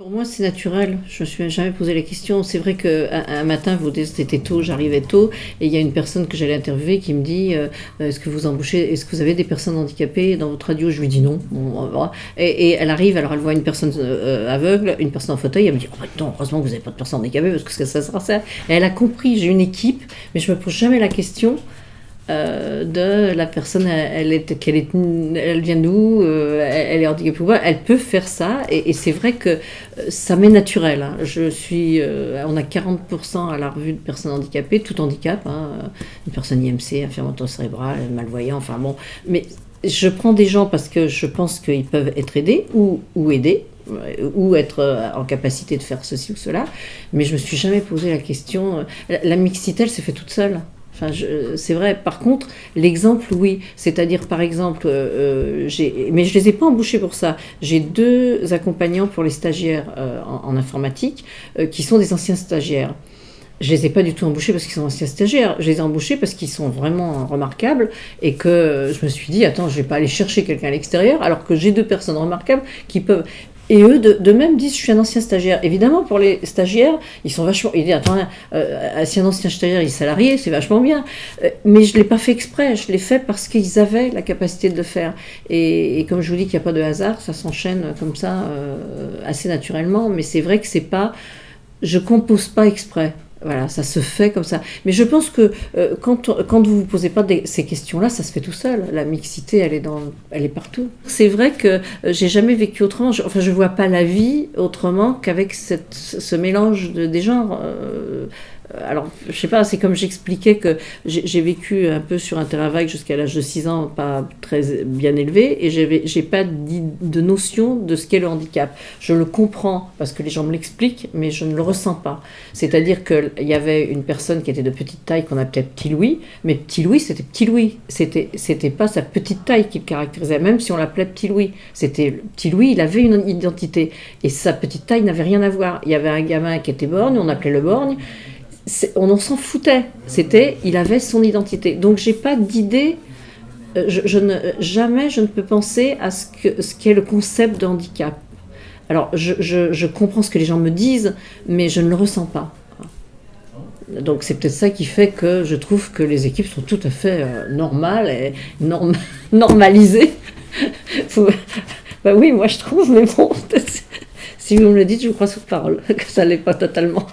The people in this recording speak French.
Pour moi, c'est naturel. Je ne me suis jamais posé la question. C'est vrai qu'un matin, c'était tôt, j'arrivais tôt, et il y a une personne que j'allais interviewer qui me dit est-ce que vous embauchez, est-ce que vous avez des personnes handicapées dans votre radio? Je lui dis non. Bon, voilà. Et elle arrive, alors elle voit une personne aveugle, une personne en fauteuil, elle me dit oh, attends, heureusement que vous n'avez pas de personne handicapée, parce que ça sera ça. Et elle a compris, j'ai une équipe, mais je ne me pose jamais la question. De la personne, elle vient d'où, elle est handicapée ou pas, elle peut faire ça, et c'est vrai que ça m'est naturel. Hein. On a 40% à la revue de personnes handicapées, tout handicap, hein, une personne IMC, infirme cérébrale, malvoyant, enfin bon, mais je prends des gens parce que je pense qu'ils peuvent être aidés ou aider, ou être en capacité de faire ceci ou cela, mais je me suis jamais posé la question. La mixité, elle s'est fait toute seule. Enfin, c'est vrai. Par contre, l'exemple, oui. C'est-à-dire, par exemple, mais je les ai pas embauchés pour ça. J'ai 2 accompagnants pour les stagiaires en informatique qui sont des anciens stagiaires. Je les ai pas du tout embauchés parce qu'ils sont anciens stagiaires. Je les ai embauchés parce qu'ils sont vraiment remarquables et que je me suis dit, attends, je vais pas aller chercher quelqu'un à l'extérieur alors que j'ai 2 personnes remarquables qui peuvent... Et eux, de même, disent, je suis un ancien stagiaire. Évidemment, pour les stagiaires, ils sont vachement... Ils disent, attends, si un ancien stagiaire, il est salarié, c'est vachement bien. Mais je ne l'ai pas fait exprès, je l'ai fait parce qu'ils avaient la capacité de le faire. Et comme je vous dis qu'il n'y a pas de hasard, ça s'enchaîne comme ça, assez naturellement. Mais c'est vrai que c'est pas... Je ne compose pas exprès. Voilà, ça se fait comme ça. Mais je pense que quand vous ne vous posez pas ces questions-là, ça se fait tout seul. La mixité, elle est partout. C'est vrai que j'ai jamais vécu autrement. Je vois pas la vie autrement qu'avec ce mélange des genres. Alors, je sais pas, c'est comme j'expliquais que j'ai vécu un peu sur un terrain vague jusqu'à l'âge de 6 ans, pas très bien élevé, et j'ai pas de notion de ce qu'est le handicap. Je le comprends parce que les gens me l'expliquent, mais je ne le ressens pas. C'est-à-dire qu'il y avait une personne qui était de petite taille qu'on appelait Petit Louis, mais Petit Louis, c'était Petit Louis. C'était pas sa petite taille qui le caractérisait, même si on l'appelait Petit Louis. C'était Petit Louis, il avait une identité, et sa petite taille n'avait rien à voir. Il y avait un gamin qui était borgne, on appelait le borgne. On en s'en foutait. Il avait son identité. Donc j'ai pas d'idée. Jamais je ne peux penser à ce qu'est le concept de handicap. Alors je comprends ce que les gens me disent, mais je ne le ressens pas. Donc c'est peut-être ça qui fait que je trouve que les équipes sont tout à fait normales et normalisées. Bah oui, moi je trouve, mais bon, si vous me le dites, je vous crois sur parole que ça l'est pas totalement.